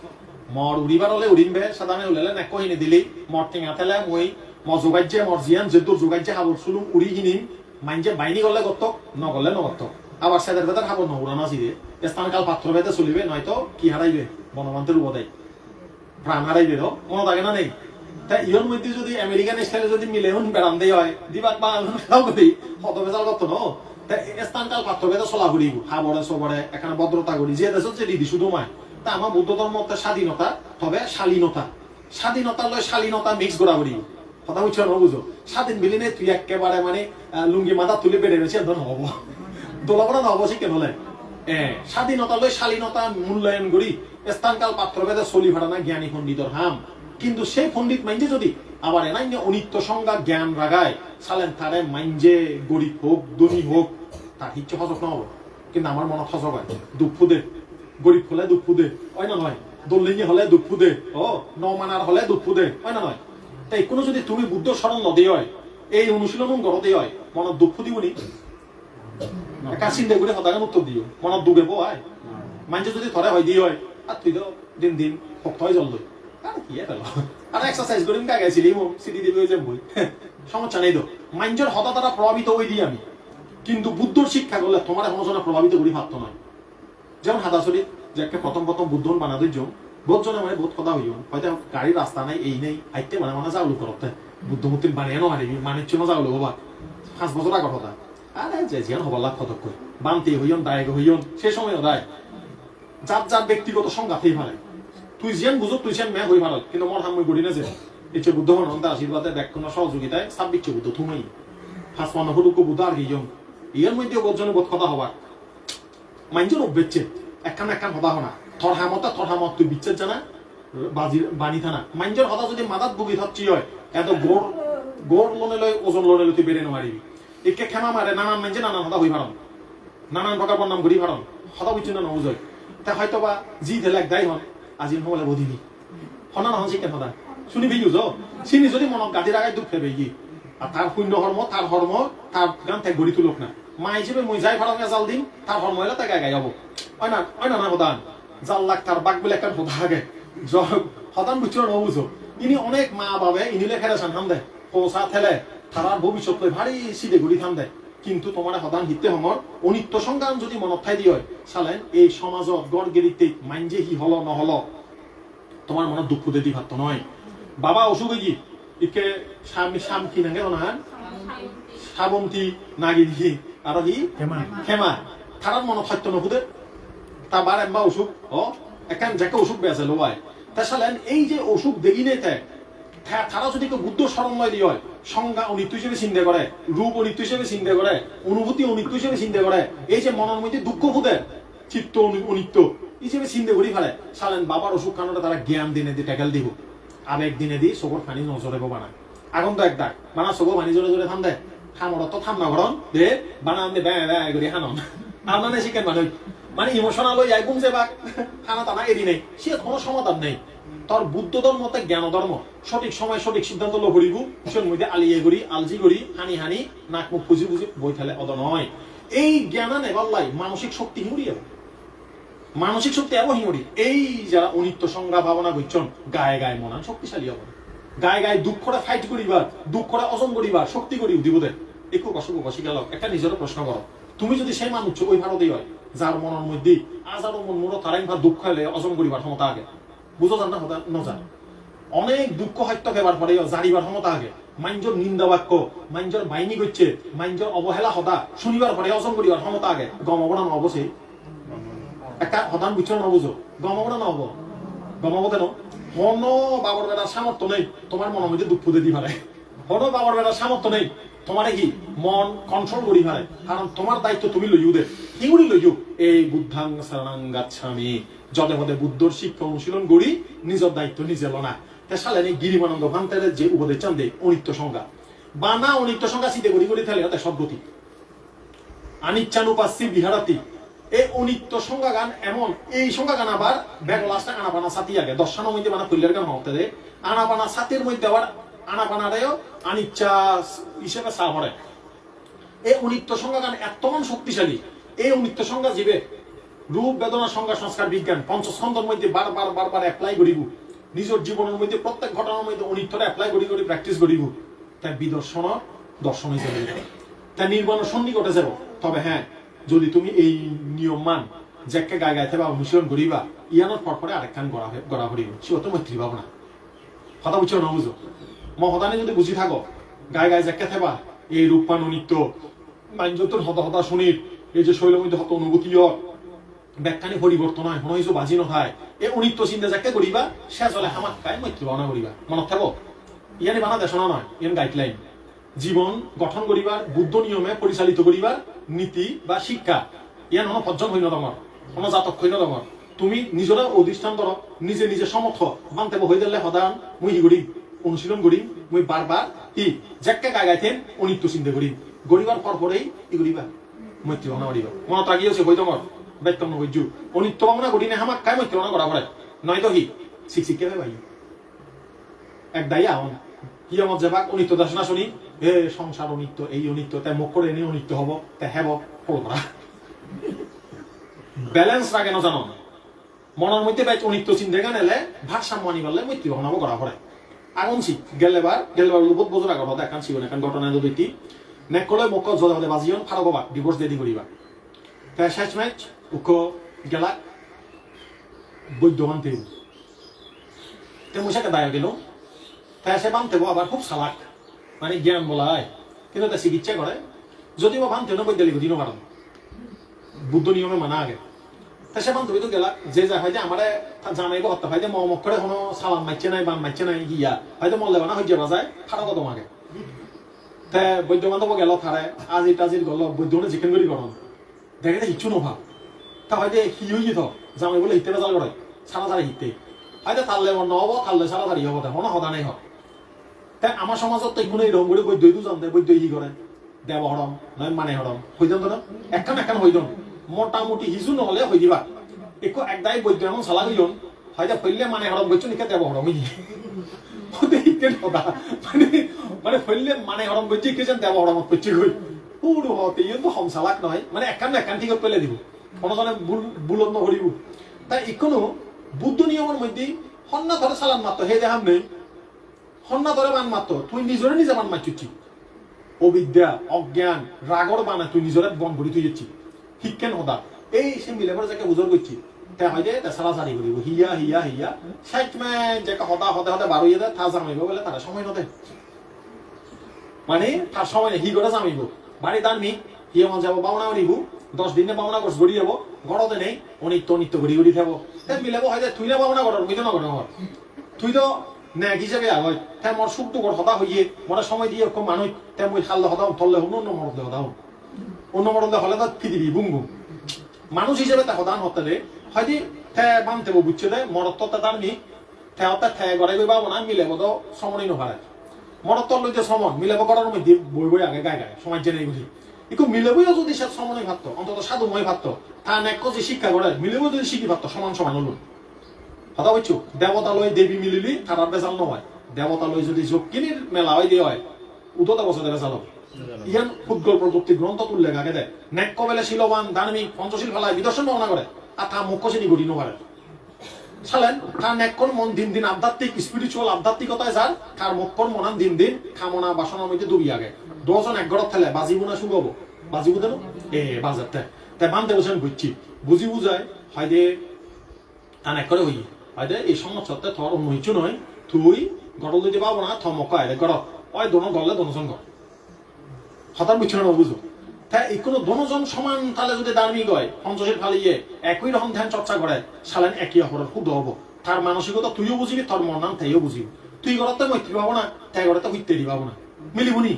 মর উড়িবার হলে উড়িনবে সাধারণে উলালে নেক হিনে দিলেই মর টেঙা থেলে মই যোগাইছে মর জিয়ান যেদুর যোগাইছে খাবর শুলুম উড়ি কিনিম মাইনছে বাইনি গলে গত্তক নগলে নগত্তক আবার সেদের ভেতর খাবর নউরানা সিরে স্থানকাল পাত্র ভেদে চলিবে নয়তো কি হারাইবে বনমান্তের উপদায় প্রাণ হারাইবে তো মনে থাকে না নেই তাই ইয়র মধ্যে যদি আমেরিকান স্টাইলে যদি মিলে হন বেড়ান্দে হয় দিবাক বা করি হত বেজাল করতো ন স্থানকাল পাত্র ভেদে চলা করি খাবরে সবরে এখানে ভদ্রতা করি যে দেশ যে দিদি শুধু মায় তা আমার বুদ্ধ ধর্ম স্বাধীনতা তবে শালীনতা স্বাধীনতা লয় শালীনতা মিক্স করা করি কথা বুঝছো না বুঝো স্বাধীন বিলিনে তুই একেবারে মানে লুঙ্গি মাথা তুলে বেড়ে গেছে ধর হবো দোলাপড়া নহব সে কেন স্বাধীনতা লয় শালীনতা মূল্যায়ন করি স্থানকাল পাত্র ভেদে চলি ভাড়া না জ্ঞানী পণ্ডিতর হাম কিন্তু সেই পণ্ডিত মাইন্ডে যদি আবার এনাই অনিত্য সংজ্ঞা জ্ঞান রাগায় সালেন তারে মাইন্ডে গরিব হোক ধনী হোক তার ইচ্ছে হজক না হবো কিন্তু আমার মনে হজক হয় দুঃখ দে গরিব হলে দুঃখ দে হয় না নয় দল্লিনী হলে দুঃখ দে ও ন মানার হলে দুঃখ দে হয় না নয় তাই কোনো যদি তুমি বুদ্ধ স্মরণ নদী হয় এই অনুশীলন গড়তে হয় মনত দুঃখ দিবনি একা চিন্তা করে হতাগান উত্তর দিও মনত দুঃখে হয় মাইন্ডে যদি ধরে হয় দিয়ে হয় আর তুই তো দিন দিন শক্ত হয় জল লই আর কি আর এক্সারসাইজ করিম কা গেছিলি সিটি দিবি যে বই সমস্যা নেই তো মাইন্ডের হতা দ্বারা প্রভাবিত হয়ে দিই আমি কিন্তু বুদ্ধর শিক্ষা করলে তোমার এখন প্রভাবিত করি ভাবতো নয় যেমন হাদাসরিত যে একটা প্রথম বুদ্ধ বানাদের জন্য বহুত জনে মানে বহুত কথা হইও হয়তো গাড়ির রাস্তা নাই এই নেই আইতে মানে মানে যাওলো করতে বুদ্ধমূর্তি বানিয়ে নারিবি মানিচ্ছ না যাওলো হবা 5 বছর আগর কথা আরে যে জিয়ান হবার লাভ ফতক কই বানতে হইয়ন দায়ক হইয়ন সে সময় দায় যার যার ব্যক্তিগত সংঘাতেই পারে তুই জিয়ান বুঝো তুই জিয়ান মেয়ে হই ভালো কিন্তু মর হাম মই গড়ি না যে ইচ্ছে বুদ্ধ হন তার আশীর্বাদে ব্যাখ্যান সহযোগিতায় 26 বুদ্ধ তুমাই 5 ফুটুক বুদ্ধ আর গিয়ন ইয়ের মধ্যে বজনে বোধ কথা হবার মাইন্ডের অভ্যেচ্ছে একখান হতা হনা থর হামত তুই বিচ্ছেদ জানা বাণী থানা মাইন্ডের হতা যদি মাদাত বুগি থাকছি হয় এত গোড় লোনে লয় ওজন লোনে লই তুই বেড়ে মারিবি একে ক্ষমা মারে নানান মাইন্ডে নানান হতা হই ভারণ নানান প্রকার বন্নাম করি ভারণ হতা বুঝছি না নবুঝয় তা হয়তো বা জি ধেলে এক দায় হন আজি নহলে বধিবি হনা নহন শিকেন হতা শুনি ভিউজ চিনি যদি মনত গাঁঠির আগায় দুঃখ ফেবে গি আর তার শূন্য তার তার গান তাই গড়ি তুলক না মা হিসেবে মই যাই ভাড়া জাল দিম তার ধর্ম হলে তাই গায়ে যাবো হয় না না হদান জাল লাগ তার বাঘ বলে একটা বোধা আগে হদান বুঝছো নবুঝো ইনি অনেক মা বাবে ইনিলে খেলে সান দেয় পৌঁছা থেলে তার ভবিষ্যৎ লই ভারী সিদে ঘুরি থাম দেয় কিন্তু তোমার হদান হিতে সমর অনিত্য সংগ্রাম যদি মনত ঠাই দিয়ে হয় চালেন এই সমাজত গড় গেরিতে মাইন্ডে হি হল নহল তোমার মনে দুঃখ দিতে ভাবতো নয় বাবা অসুখ কি ইকে শাম কি নাগে না শ্রাবন্তী নাগিনী আর কি ক্ষেমা তারার মনে সত্য নহুদে তা বার এম্বা অসুখ একান যাকে অসুখ বেছে লোয়ায় তা চালেন এই যে অসুখ দেখি নেই তারা যদি কেউ বুদ্ধ স্মরণময় দিয়ে হয় সংজ্ঞা অনিত্য হিসেবে চিন্তা করে রূপ অনিত্য হিসেবে চিন্তা করে অনুভূতি অনিত্য হিসেবে চিন্তা করে এই যে মনের মধ্যে দুঃখ ফুদে চিত্ত অনিত্য হিসেবে চিন্তা করি ফেলে চালেন বাবার অসুখ কারণে তারা জ্ঞান দিনে দিয়ে টেকেল দিব আবেগ দিনে দি চকুর পানি নজরে বানায় আগন্ত এক ডাক বানা চকুর পানি জোরে জোরে থাম দেয় থামর তো থাম না ঘরন দে বানা দে ব্যয় ব্যয় করে হানন আপনার শিখেন মানে ইমোশনাল হয়ে যায় ঘুমছে বা খানা টানা এদি নেই সে কোনো সমাধান নেই তোর বুদ্ধ ধর্মতে জ্ঞান ধর্ম সঠিক সময় সঠিক সিদ্ধান্ত লো করিব কিশোর মধ্যে আলিয়ে করি আলজি করি হানি হানি নাক মুখ পুজি পুজি বই খেলে অদ নয় এই জ্ঞান নেবাল্লাই মানসিক শক্তি হিমুড়ি যাবে মানসিক শক্তি এমন হিমুড়ি এই যারা অনিত্য সংজ্ঞা ভাবনা করছেন গায়ে গায়ে মনা শক্তিশালী হবে গায়ে গায়ে দুঃখটা ফাইট করিবার দুঃখটা অজন করিবার শক্তি করি দিবদের একটু অসুখ অসি গেল একটা নিজের প্রশ্ন করো তুমি যদি সেই মানুষ ওই ভারতেই হয় যার মনের মধ্যে আজারো মন মনো তারাই দুঃখ হলে অজন করিবার ক্ষমতা আগে বুঝো জান না নজান অনেক দুঃখ হত্যা খেবার পরে জারিবার ক্ষমতা আগে মাইঞ্জর নিন্দা বাক্য মাইঞ্জর বাইনি করছে মাইঞ্জর অবহেলা হতা শুনিবার পরে অজন করিবার ক্ষমতা আগে গমবনা নবসে একটা হদান বুঝছো নবুঝো গমবনা নব গমব কেন হন বাবার বেটার সামর্থ্য নেই তোমার মনের মধ্যে দুঃখ দিয়ে পারে হন বাবার বেটার সামর্থ্য নেই তোমার কি মন কন্ট্রোল করি পারে কারণ তোমার দায়িত্ব তুমি লইও দে কিউরি লইও এই বুদ্ধাং শরণাং গাচ্ছামি যদে পদে বুদ্ধর শিক্ষা অনুশীলন করি নিজের দায়িত্ব নিজে লনা সালে গিরিমানন্দ ভান্তের যে উপদেশ চান দে অনিত্য সংজ্ঞা বানা অনিত্য সংজ্ঞা চিতে করি করি থাকলে তাই শব্দটি আনিচ্ছানুপাস্যি বিহারাতি এই অনিত্য সংজ্ঞা গান এমন এই সংজ্ঞা গান আবার বেগলাসটা আনাপানা সাথী আগে দর্শনের মধ্যে মানে ফুলের গান হতে দে আনাপানা সাথীর মধ্যে আবার আনাপানারেও আনিচ্ছা হিসেবে চা ভরে এই অনিত্য সংজ্ঞা গান এতমান শক্তিশালী এই অনিত্য সংজ্ঞা জীবে রূপ বেদনা সংজ্ঞা সংস্কার বিজ্ঞান পঞ্চস্কন্ধের মধ্যে বারবার বারবার অ্যাপ্লাই করিব নিজের জীবনের মধ্যে প্রত্যেক ঘটনার মধ্যে অনিত্যটা অ্যাপ্লাই করি করি প্র্যাকটিস করিব তাই বিদর্শন দর্শন হিসেবে তাই নির্বাণ সন্নিকটে যাব তবে হ্যাঁ যদি তুমি এই নিয়ম মান জ্যাককে গায়ে গাইতে বা অনুশীলন করিবা ইয়ানোর পর পরে আরেকখান গড়া করিব সে অত মৈত্রী ভাবনা কথা বুঝছো না বুঝো মহদানে যদি বুঝি থাকো গায়ে গায়ে জ্যাককে থেবা এই রূপমান অনিত্য মাইঞ্জতর হতা হতা শুনির এই যে শৈল মধ্যে হত অনুভূতি ব্যাখ্যানি পরিবর্তন হয় মনে হইছো বাজি নথায় এই অনিত্য চিন্তা যাকে করিবা সে চলে হামাক খায় মৈত্রী ভাবনা করিবা মনত থাকো ইয়ানি বানা দেশনা নয় ইয়ান গাইডলাইন জীবন গঠন করিবার বুদ্ধ নিয়মে পরিচালিত করিবার নীতি বা শিক্ষা ইয়ান কোনো পর্যন হইল তোমার কোনো জাতক হইল তোমার তুমি নিজেরা অধিষ্ঠান ধরো নিজে নিজে সমর্থ মানতে হয়ে দিলে সদান মুই হি করিম অনুশীলন করিম মুই বারবার কি যাকে গাই গাইতেন অনিত্য চিন্তা করিম গরিবার পর পরেই ই করিবা মৈত্রী ভাবনা করিবা মনত রাগিয়েছে হই তোমার বেতন নহৈজু অনিত্য ভাবনা করি না আমাক কাই মৈত্রী ভাবনা করা পড়ে নয় তো হি শিক্ষিকে ভাই এক দায়ী আহন কি আমার যাবাক অনিত্য দর্শনা শুনি এ সংসার অনিত্য এই অনিত্য তাই মুখ করে এনে অনিত্য হব তাই হেব পড়বা ব্যালেন্স রাখে না জানো মনের মধ্যে বাইক অনিত্য চিন্তা গান এলে ভারসাম্য আনি পারলে মৈত্রী ভাবনা করা পড়ে আগনছি গেলেবার বহুত বছর আগর হতে এখন ছিল এখন ঘটনা যদি নেকলে মুখ জলে হলে বাজিয়ন ফারক হবা ডিভোর্স দিয়ে করিবা তাই শেষ ম্যাচ উক গেলা বৈদ্য মানতে মুসাকে দায় গেল তাই সে বানতে আবার খুব সালাক মানে জ্ঞান বলায় কিন্তু তা চিকিৎসা করে যদিও বানতে না বৈদ্যালিক দিনও কারণ বুদ্ধ নিয়মে মানা আগে তাই সে বানতে তো গেলা যে যা হয়তো আমার জানাইব হত্যা হয়তো মমক্ষরে কোনো সালাম মারছে নাই বান মারছে নাই গিয়া হয়তো মল্লে বানা হয়ে যাবা যায় ফাটা তো তোমাকে তাই বৈদ্য বান্ধব গেল থারে আজির টাজির গল বৈদ্য জিকেন করি গরম দেখে হিচ্ছু নভাব তা হয়তো হি হয়ে যেত জামাই বলে হিতে বেজাল করে সারা সারি হিতে হয়তো থাললে নহব থাললে সারা সারি হব মনে সদানেই হক তাই আমার সমাজত তো কোনো এরকম করে বৈদ্যই তো জানতে বৈদ্য ই করে দেব হরম নয় মানে হরম হই যান না একখান একখান হই যান মোটামুটি হিজু নহলে হই দিবা একো একদাই বৈদ্য এমন চালা হইলন হয়তো ফেললে মানে হরম বৈদ্য নিকে দেব হরম মানে ফেললে মানে হরম বৈদ্য কে যেন দেব হরম করছে গই পুরো হতে ইয়ে তো হম চালাক নয় মানে একখান একখান ঠিক পেলে দিব কোনোজনে বুলন নকরিব তাই ইকোনো বুদ্ধ নিয়মের মধ্যে সন্না ধরে চালান মাত্র হে দেখাম নেই সন্না ধরে বান মাত্র তুই নিজরে নিজে বান মারছি অবিদ্যা অজ্ঞান রাগর বানা তুই নিজরে বন করি তুই যাচ্ছি শিক্ষেন হদা এই সে মিলে পরে যাকে বুঝর করছি তা হয় যে সারা সারি করিব হিয়া হিয়া হিয়া ষাট ম্যান যাকে হদা হতে হতে বারো ইয়ে দেয় তা জামাইব বলে তারা সময় নদে মানে তার সময় নেই হি করে জামাইব বাড়ি দানমি হিয়া মন যাবো বাউনা নিব 10 দিনে বাউনা করছ গড়ি যাব গড়তে নেই অনিত্য নিত্য ঘড়ি ঘড়ি থাকবো তাই মিলাব হয় যে তুই না বাউনা করার মুই তো নগর তুই তো ন্যাক হিসাবে হয় তাই মোর সুখ টুকর হতা হইয়ে মনে সময় দিয়ে খুব মানুষ তাই মই খাললে হতাও থললে হন অন্য মরদে হতাও অন্য মরদে হলে তো পৃথিবী বুম বুম মানুষ হিসেবে তা হদান হতে হয়তো থে বানতে বুঝছে দে মরত্ব তার নি থে হতে থে গড়াই গই পাবো না মিলেব তো সমনই নহারে মরত্ব লইতে সমন মিলেব গড়ার মধ্যে বই বই আগে গায়ে গায়ে সমাজ জেনে বুঝি একটু মিলেবইও যদি সে সমন্বয় ভাবতো অন্তত সাধুময় ভাবতো তা নেক যে শিক্ষা করে মিলেবও যদি শিখি ভাবতো সমান সমান হলো কথা বলছো দেবতালয় দেবী মিলিলি তারার বেজাল নয় দেবতালয় যদি যজ্ঞিনীর মেলা হয় দিয়ে হয় উদতা বছর বেজাল হবে ইয়ান ফুটবল প্রযুক্তি গ্রন্থ উল্লেখ আগে দেয় নেক বেলে শিলবান ধার্মিক পঞ্চশীল ফেলায় বিদর্শন ভাবনা করে আর তা মুখ্য শ্রেণী গড়ি নপারে সালেন তার নেকর মন দিন দিন আধ্যাত্মিক স্পিরিচুয়াল আধ্যাত্মিকতায় যার তার মুখ্যর মনান দিন দিন কামনা বাসনার মধ্যে ডুবি আগে দুজন এক ঘরত থেলে বাজিবো না শুভ হবো বাজিবো দেন বাজার তাই বান্ধে বসে বুঝছি বুঝি বুঝায় হয় দে তা নেক করে হই হয় দে এই সমস্যাতে তোর অন্য কিছু নয় তুই গড়ল দিতে পাবো না থমক আয় গড় ওই দোনো গড়লে দোনোজন গড় হঠাৎ বুঝছি না বুঝো তাই এই কোনো দোনোজন সমান তাহলে যদি ধার্মিক হয় পঞ্চশীল ফালিয়ে একই রকম ধ্যান চর্চা করে সালেন একই অপরের শুদ্ধ হবো তার মানসিকতা তুইও বুঝিবি তোর মন নাম তাইও বুঝিবি তুই ঘরতে মৈত্রী পাবো না তাই ঘরতে হইতে দি পাবো না মিলিবুনি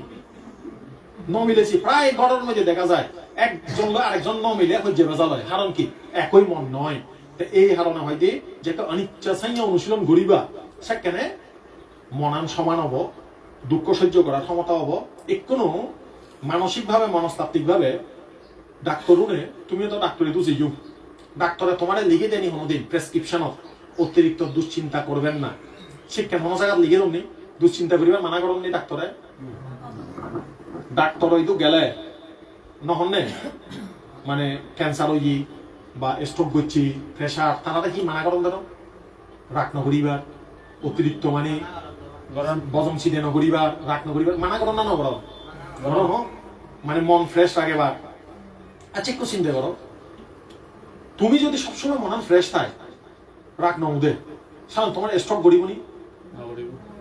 ন মিলেছি প্রায় ঘরের মধ্যে দেখা যায় একজন আরেকজন ন মিলে হইজে বেজাল হয় কারণ কি একই মন নয় এই হারণে হয় যে একটা অনিচ্ছা সাইয়া অনুশীলন গড়িবা সেখানে মনান সমান হবো দুঃখ সহ্য করার ক্ষমতা হবো কোনো মানসিক ভাবে মনস্তাত্ত্বিক ভাবে ডাক্তারুনে তুমি তো ডাক্তারি তো জিজু ডাক্তারে তোমার লিখে দেয়নি কোনোদিন প্রেসক্রিপশনত অতিরিক্ত দুশ্চিন্তা করবেন না শিক্ষা কোনো জায়গা লিখে দেননি দুশ্চিন্তা করিবার মানা করেননি ডাক্তারে ডাক্তার হইতো গেলে নহনে মানে ক্যান্সার হই বা স্ট্রোক করছি প্রেশার তারা কি মানা করেন দেন রাগ নকরিবার অতিরিক্ত মানে বজম ছিটে নকরিবার রাগ নকরিবার মানা করেন না নকর মানে মন ফ্রেশ রাখে বা আচ্ছা একটু চিন্তা করো তুমি যদি সবসময় মন ফ্রেশ থাকে রাগ নদে সাধারণ তোমার স্ট্রোক গড়িবনি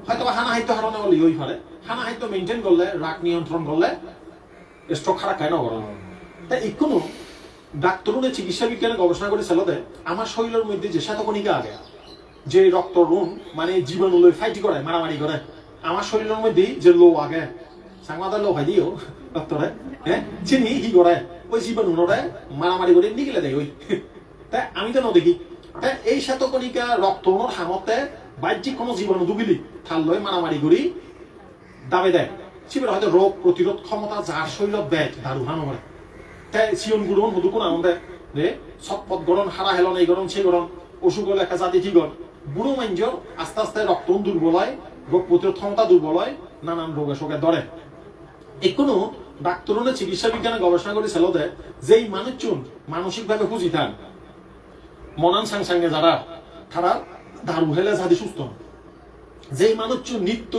হয়তো হানা হাইতো হারানো বলি ওই ফারে হানা হাইতো মেনটেন করলে রাগ নিয়ন্ত্রণ করলে স্ট্রোক খারাপ খায় না করো তাই এখনো ডাক্তারুনে চিকিৎসা বিজ্ঞানে গবেষণা করে ছেলেদের আমার শরীরের মধ্যে যে শ্বেতকণিকা আগে যে রক্ত রুণ মানে জীবাণু লই ফাইটি করে মারামারি করে আমার শরীরের মধ্যে যে লো আগে সাংবাদিক লো ভাই দিও ডক্টরে হ্যাঁ চিনি কি করে ওই জীবাণু নরে মারামারি করে নিগেলে দেয় ওই তাই আমি তো দেখি তাই এই শ্বেতকণিকা রক্ত হামতে বাহ্যিক কোনো জীবাণু দুগিলি থাল লই মারামারি করি দাবে দেয় শিবের হয়তো রোগ প্রতিরোধ ক্ষমতা যার শরীরত দেয় দারু হানো মানে তাই চিয়ন গুড়ন হদুকুন আনন্দে রে ছটপট গরম হারা হেলন এই গরম সেই গরম অসুখ হলে একটা জাতি ঠিক বুড়ো মাঞ্জর আস্তে আস্তে রক্ত দুর্বল হয় রোগ প্রতিরোধ ক্ষমতা দুর্বল হয় নানান রোগে শোকে ধরে এখনো ডাক্তারনে চিকিৎসা বিজ্ঞানে গবেষণা করে ছেলেদের যেই মানুষজন মানসিক ভাবে খুঁজি থান মনান সাংসাঙ্গে যারা তারা দারু হেলে যাদি সুস্থ যেই মানুষজন নিত্য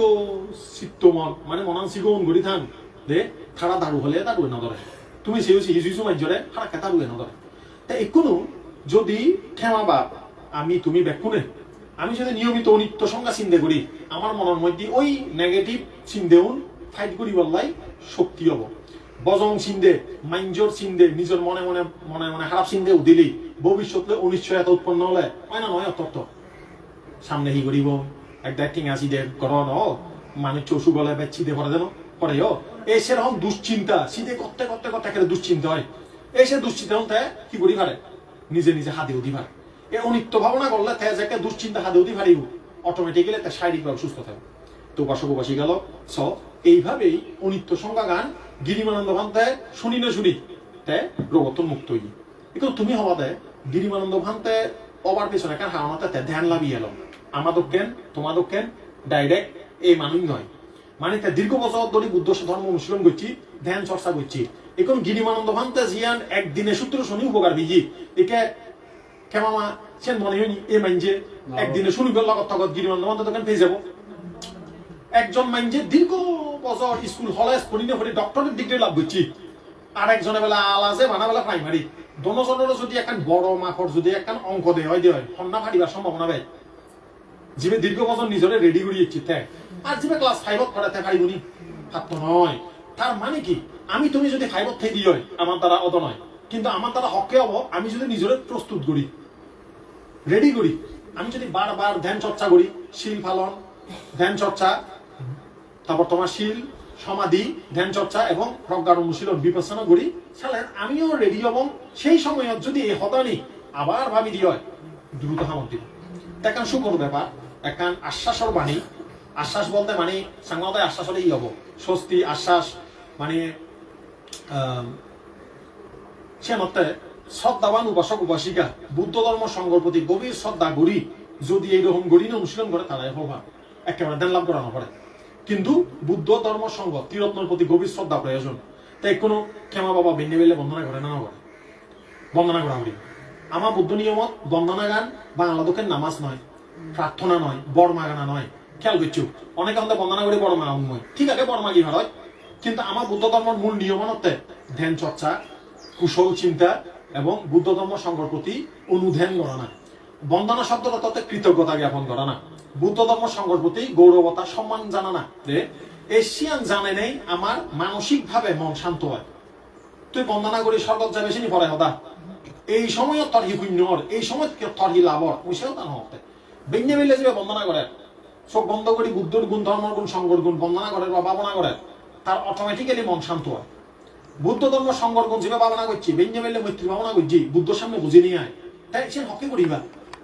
চিত্তমন মানে মনান সিগন গড়ি থান দে তারা দারু হলে দারু না ধরে তুমি সেই হিসু মাইজরে তারা কেতা রুয়ে না ধরে তাই এখনো যদি ক্ষেমাবা আমি তুমি বেকুনে আমি যদি নিয়মিত অনিত্য সংজ্ঞা চিন্তা করি আমার মনের মধ্যে ওই নেগেটিভ চিন্তাউন ফাইট করি বললাই শক্তি হব বজং চিন্দে মাইঞ্জর চিন্দে নিজের মনে মনে মনে মনে খারাপ চিন্দে উদিলি ভবিষ্যতে অনিশ্চয়তা উৎপন্ন হলে হয় না নয় অত্যন্ত সামনে হি করিব এক ডাক্টিং আসিদের করণ মানুষ চৌসু গলে বেচি দে পরে যেন পরে এই সেরকম দুশ্চিন্তা সিধে করতে করতে করতে একটা দুশ্চিন্তা হয় এই সে দুশ্চিন্তা হতে কি করি পারে নিজে নিজে হাতে উঠি পারে এই অনিত্য ভাবনা করলে তে যাকে দুশ্চিন্তা হাতে উঠি পারিব অটোমেটিক্যালি তা শারীরিকভাবে সুস্থ থাকবে তো পাশাপাশি গেল স এইভাবেই অনিত্য সংজ্ঞা গান গিরিমানন্দ ভান্তে শুনি না শুনি তে রোগতন মুক্ত হই কিন্তু তুমি হওয়াতে গিরিমানন্দ ভান্তে অবার পেছনে কারণ হাওনাতে ধ্যান লাভি এলো আমাদের কেন তোমাদের কেন ডাইরেক্ট এই মানুষ নয় মানে দীর্ঘ বছর ধরে বুদ্ধ ধর্ম অনুশীলন করছি ধ্যান চর্চা করছি এখন গিরিমানন্দ ভান্তে জিয়ান একদিনে সূত্র শুনি উপকার বিজি একে কেমামা সেন মনে হয়নি এ মাইনজে একদিনে শুনি গেল কথা গিরিমানন্দ ভান্তে দোকান পেয়ে যাবো একজন মাইনজে দীর্ঘ বছর স্কুল হলে পড়িনে পড়ি ডক্টরের ডিগ্রি লাভ করছি আর একজনে বেলা আলাজে মানা বেলা প্রাইমারি দনজনের যদি একটা বড় মাপর যদি একটা অঙ্ক দেয় হয় সন্না ফাটিবার সম্ভাবনা ভাই জিবে দীর্ঘ বছর নিজরে রেডি করিয়েছি তাই আর জিবে ক্লাস 5 পড়াতে পারিবনি হাত তো নয় তার মানে কি আমি তুমি যদি 5 থেকে দিই হয় আমার দ্বারা অত নয় কিন্তু আমার দ্বারা হকে হবো আমি যদি নিজরে প্রস্তুত করি রেডি করি আমি যদি বারবার ধ্যান চর্চা করি শিল পালন ধ্যান চর্চা তারপর তোমার শিল সমাধি ধ্যান চর্চা এবং প্রজ্ঞার অনুশীলন বিপස්සনা করি তাহলে আমিও রেডি হব সেই সময় যদি এই হতানি আবার ভাবি দিয়ে হয় দ্রুত হামত দিব দেখান সুখর ব্যাপার একখান আশ্বাসর বাণী আশ্বাস বলতে মানে সাংবাদিক আশ্বাস হলেই হবো স্বস্তি আশ্বাস মানে সে মতে শ্রদ্ধাবান উপাসক উপাসিকা বুদ্ধ ধর্ম সংঘর প্রতি গভীর শ্রদ্ধা গড়ি যদি এইরকম গড়ি না অনুশীলন করে তারাই হবা একেবারে ধ্যান লাভ করানো পড়ে। কিন্তু বুদ্ধ ধর্ম সংঘ ত্রিরত্নের প্রতি গভীর শ্রদ্ধা প্রয়োজন। তাই কোনো ক্ষমা বাবা বেন্যে বেলে বন্দনা করে না করে বন্দনা করা হরি। আমার বুদ্ধ নিয়মত বন্দনা গান বাংলা দোকের নামাজ নয়, প্রার্থনা নয়, বড়মা গানা নয়। খেয়াল করছু অনেকে আমাদের বন্দনা করে বড়মা নয়, ঠিক আছে বড়মা কি হয়, কিন্তু আমার বুদ্ধ ধর্মের মূল নিয়মনতে ধ্যান চর্চা, কুশল চিন্তা এবং বুদ্ধ ধর্ম সংঘর প্রতি অনুধ্যান করা না। বন্দনা শব্দটা তত কৃতজ্ঞতা জ্ঞাপন করা না। বুদ্ধ ধর্ম সংঘর প্রতি গৌরবতা সম্মান জানা না। এশিয়ান জানে নেই আমার মানসিক ভাবে মন শান্ত হয়। তুই বন্দনা করি স্বর্গত যাবে সিনি পরে হদা এই সময় তরহি শূন্যর এই সময় তরহি লাভর সেও তা নহতে বেঞ্জে বেলে যাবে বন্দনা করে চোখ বন্ধ করি বুদ্ধর গুণ ধর্মর গুণ সংঘর গুণ বন্দনা করে বা ভাবনা করে তার অটোমেটিক্যালি মন শান্ত হয়। বুদ্ধ ধর্ম সংঘর গুণ যেভাবে ভাবনা করছি বেঞ্জে বেলে মৈত্রী ভাবনা করছি বুদ্ধর সামনে বুঝে নিয়ে আয় তাই সে হকে করিবা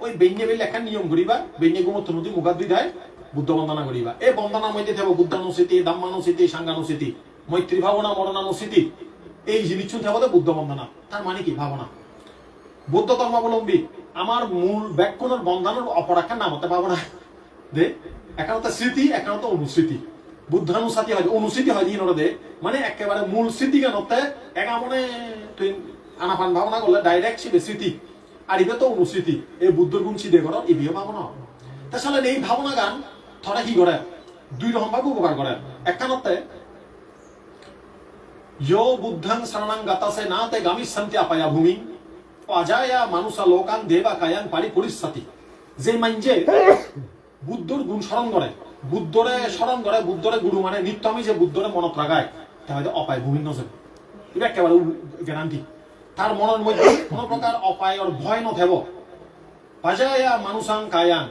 ওই বেঞ্জে বেলে একটা নিয়ম করিবা বেঞ্জে গুমত নদী মুখাদ দুই দেয় বুদ্ধ বন্দনা করিবা। এই বন্দনার মধ্যে থাকবো বুদ্ধানুস্মৃতি, ধাম্মানুস্মৃতি, সাংঘানুস্মৃতি, মৈত্রী ভাবনা, মরণানুস্মৃতি, এই জিনিস থাকবে বুদ্ধ বন্দনা। তার মানে কি ভাবনা। বৌদ্ধ ধর্মাবলম্বী আমার মূল ব্যাকরণের বন্ধনের অপরাখার নাম হতে পাবো না দে একান্ত স্মৃতি একান্ত অনুস্মৃতি। বুদ্ধানুসাতি হয় অনুস্মৃতি হয় দিন দে মানে একেবারে মূল স্মৃতি কেন একা মনে তুই আনাপান ভাবনা করলে ডাইরেক্ট শিবে স্মৃতি আর ইবে তো অনুস্মৃতি এই বুদ্ধর গুণ সিদ্ধে করো ইবিও ভাবনা। তাহলে এই ভাবনা গান থরা কি করে দুই রকম ভাবে উপকার করে। একানতে यो बुद्धं शरणं गतासे नाते गामिष्यन्ति अपाया भूमि अजाया मानुषा लोकान देवा कायान पारि परिस्थिति। যে মানজে বুদ্ধর গুণ স্মরণ করে বুদ্ধরে স্মরণ করে বুদ্ধরে গুরু মানে নিত্য আমি যে বুদ্ধরে মনত রাখায় তাহলে অপায় ভূমি নজর এটা একেবারে গ্যারান্টি। তার মনের মধ্যে কোনো প্রকার অপায়র ভয় নথেব বাজায়া মানুষাং কায়ান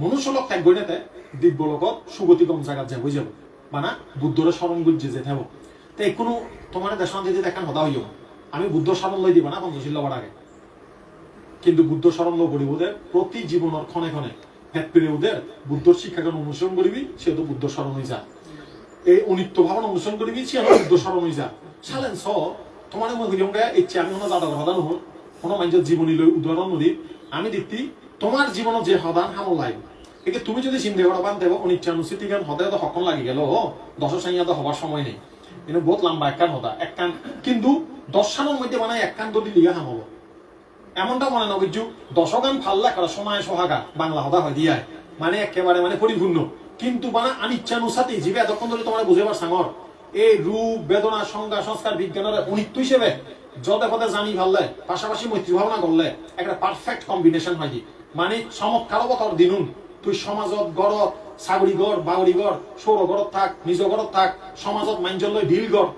মনুষ্য লোক ত্যাগ গইনেতে দিব্যলোকত সুগতিগম জায়গা যাব যাব মানে বুদ্ধরে স্মরণ গুজে যে থাকব। তো কোনো তোমার দেশন যদি দেখান হতা হইও আমি বুদ্ধ স্মরণ লই দিব না পঞ্চশীল লবার আগে কিন্তু বুদ্ধ স্মরণ লো করিবদের প্রতি জীবনের ক্ষণে ক্ষণে ভেদ পেরে ওদের বুদ্ধর শিক্ষাকে অনুসরণ করিবি সে তো বুদ্ধ স্মরণ হয়ে যা। এই অনিত্য ভাবনা অনুসরণ করিবি সে বুদ্ধ স্মরণ হয়ে যা। সালেন স তোমার মহিলঙ্গে ইচ্ছে আমি কোনো জাদা কথা নহল কোনো মানুষের জীবনী লই উদাহরণ নদী আমি দেখতি তোমার জীবনত যে সদান হামল লাগবে একে তুমি যদি চিন্তা করা বান দেব অনিচ্ছানুষ্ঠিতি গান হতে হতে সকল লাগি গেল দশ সাইয়া তো হবার সময় নেই কিন্তু বহুত লম্বা এক কান হতা এক কান কিন্তু 10 সালের মধ্যে মানে এক কান যদি লিয়া হাম হবো এমনটা মনে না বুঝছু 10 গান ফাল্লা করা সময় সোহাগা বাংলা হতা হয় দিয়ায় মানে একেবারে মানে পরিপূর্ণ কিন্তু মানে অনিচ্ছানুসাতি জীবে এতক্ষণ ধরে তোমার বুঝেবার সাঙর এই রূপ বেদনা সংজ্ঞা সংস্কার বিজ্ঞানের অনিত্য হিসেবে যতে পথে জানি ভাললে পাশাপাশি মৈত্রী ভাবনা করলে একটা পারফেক্ট কম্বিনেশন হয় মানে চমৎকার বতর দিনুন তুই সমাজত গড়ত চাগরি গড় বাউরি গড় সৌর গড়ত থাক নিজ গড়ত থাক সমাজত মাঞ্জল লই ঢিল গড়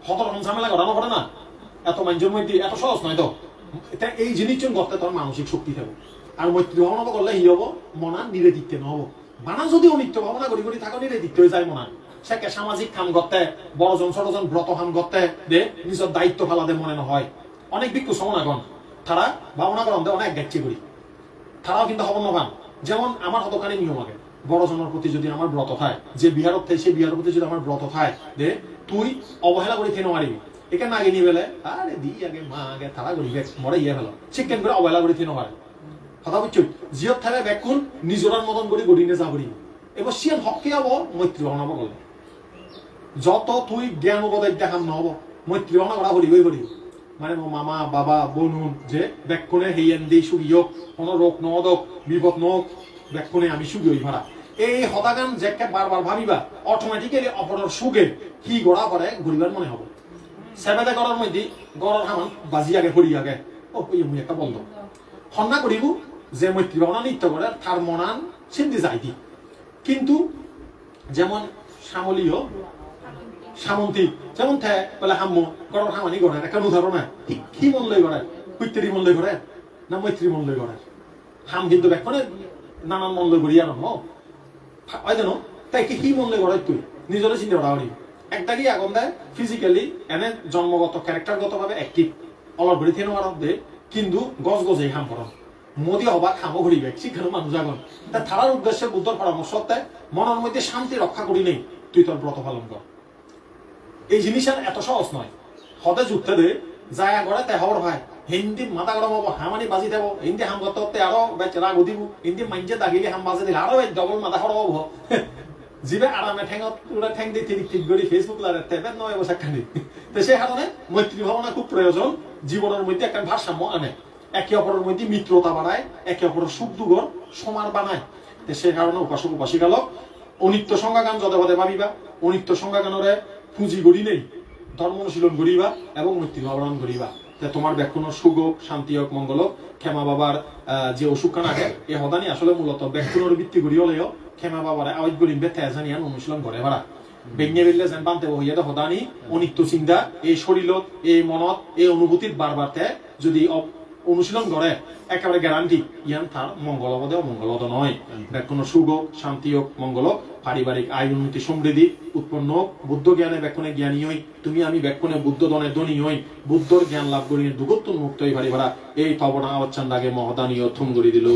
হতর ঝামেলা ঘটানো করে না এত মাঞ্জল মৈত্রী এত সহজ নয় তো এটা এই জিনিসজন করতে তোর মানসিক শক্তি থাকবো আর মৈত্রী ভাবনা করলে হি হবো মনা নিরেদিত্বে নহব বানা যদি অনিত্য ভাবনা করি করি থাকো নিরেদিত্য হয়ে যায় মনা সেকে সামাজিক কাম করতে বড়জন ছোটজন ব্রত কাম করতে দে নিজের দায়িত্ব ফেলাতে মনে নহয় অনেক ভিক্ষু সমনাগণ তারা ভাবনা করেন অনেক দেখছি করি তারাও কিন্তু হব নবান যেমন আমার হতকারী নিয়ম আগে বড়জনের প্রতি যদি আমার ব্রত থাকে যে বিহারত থাকে সেই বিহারের প্রতি যদি আমার ব্রত থাকে দে তুই অবহেলা করে খেয়ে মারিবি একে না গিয়ে বেলে আরে দি আগে মা আগে তারা করিবে মরে ইয়ে ফেলো চিকেন করে অবহেলা করে খেয়ে মারে কথা বুঝছো জিয়ত থাকে বেকুন নিজরার মতন করে গড়িনে যাবি এবার সিয়ান হককে হব মৈত্রী ভাবনা করলে যত তুই জ্ঞান উপদেশ দেখান নহব মৈত্রী ভাবনা করা করিবই করিব মানে মামা বাবা বনুন যে বেক্ষণে হেয়েন দি সুগিয়ক কোনো রোগ নদক বিপদ নক বেক্ষণে আমি সুগিয়ই ভাড়া এই হতাগান যেকে বারবার ভাবিবা অটোমেটিক্যালি অপরের সুগে কি গড়া করে ঘুরিবার মনে হব সেবেদে করার মধ্যে গড়ার হামান বাজি আগে পড়ি আগে ও মুই একটা বন্ধ হন্না করিব যে মৈত্রী ভাবনা নিত্য করে তার মনান সিন্ধি যাই দি কিন্তু যেমন সামলীয় সামন্তী যেমন থে বলে হাম্ম গড়ার হামানি গড়ে একটা উদাহরণ কি মন লই গড়ে কৈত্তরি মন লই গড়ে না মৈত্রী মন লই গড়ে হাম কিন্তু বেক্ষণে নানান মন লই গড়িয়া নম হয় জানো তাই কি মন লই গড়ে তুই নিজরে চিন্তা করা করি একটা কি আগুন দেয় ফিজিক্যালি এনে জন্মগত ক্যারেক্টারগত ভাবে অ্যাক্টিভ অলর ভরি থেন দে কিন্তু গজ গজে হাম পড়ন মোদী অবাক হামো ঘুরিবে শিখানো মানুষ আগুন তা থারার উদ্দেশ্যে বুদ্ধর পরামর্শ মনের মধ্যে শান্তি রক্ষা করি নেই তুই তোর ব্রত পালন কর এই জিনিস এত সহজ নয় হতে যুদ্ধে দে যায় করে তে হওয়ার ভাই হিন্দি মাথা গরম হবো হামানি বাজি দেবো হিন্দি হাম করতে করতে আরো রাগ দিব হিন্দি মাইনজে দাগিলে হাম বাজি দিলে আরো ডবল মাথা খড় হবো জিবে আরামে ঠেঙত পুরা ঠেং দিয়ে ঠিক ঠিক করে ফেসবুক লারে তেবে নয় বছর খানি তো সেই কারণে মৈত্রী ভাবনা খুব প্রয়োজন জীবনের মধ্যে একটা ভারসাম্য আনে একে অপরের মধ্যে মিত্রতা বাড়ায় একে অপরের সুখ দুগর সমান বানায় তো সেই কারণে উপাসক উপাসিকালক অনিত্য সংজ্ঞাগান যদবাদে ভাবিবা অনিত্য সংজ্ঞাগানরে পুঁজি গড়ি নেই ধর্ম অনুশীলন করিবা এবং মৃত্যু আবরণ করিবা তোমার ব্যাকুণর সুখ হোক শান্তি হোক মঙ্গল হোক ক্ষমা বাবার যে অসুখখান আগে এই হদানি আসলে মূলত ব্যাকুণর ভিত্তি করি হলেও ক্ষমা বাবার আওয়াজ গরিম বে তেজানিয়ান অনুশীলন করে ভাড়া বেঙ্গে বেললে যেন বানতে হইয়া দে হদানি অনিত্য চিন্তা এই শরীরত এই মনত এই অনুভূতির বারবার যদি অনুশীলন করে একেবারে গ্যারান্টি ইয়ান তার মঙ্গল হদে অমঙ্গল হদ নয় ব্যাকুণর সুখ হোক শান্তি হোক মঙ্গল হোক পারিবারিক আয় উন্নতি সমৃদ্ধি উৎপন্ন হোক বুদ্ধ জ্ঞানে ব্যাকুণে জ্ঞানী হই তুমি আমি ব্যাকুণে বুদ্ধ দনে ধনী হই বুদ্ধর জ্ঞান লাভ করি দুগত্ব মুক্ত হই ভারি ভাড়া এই তবনা আওয়াজ চান্দাকে মহদানীয় থুম গড়ি দিল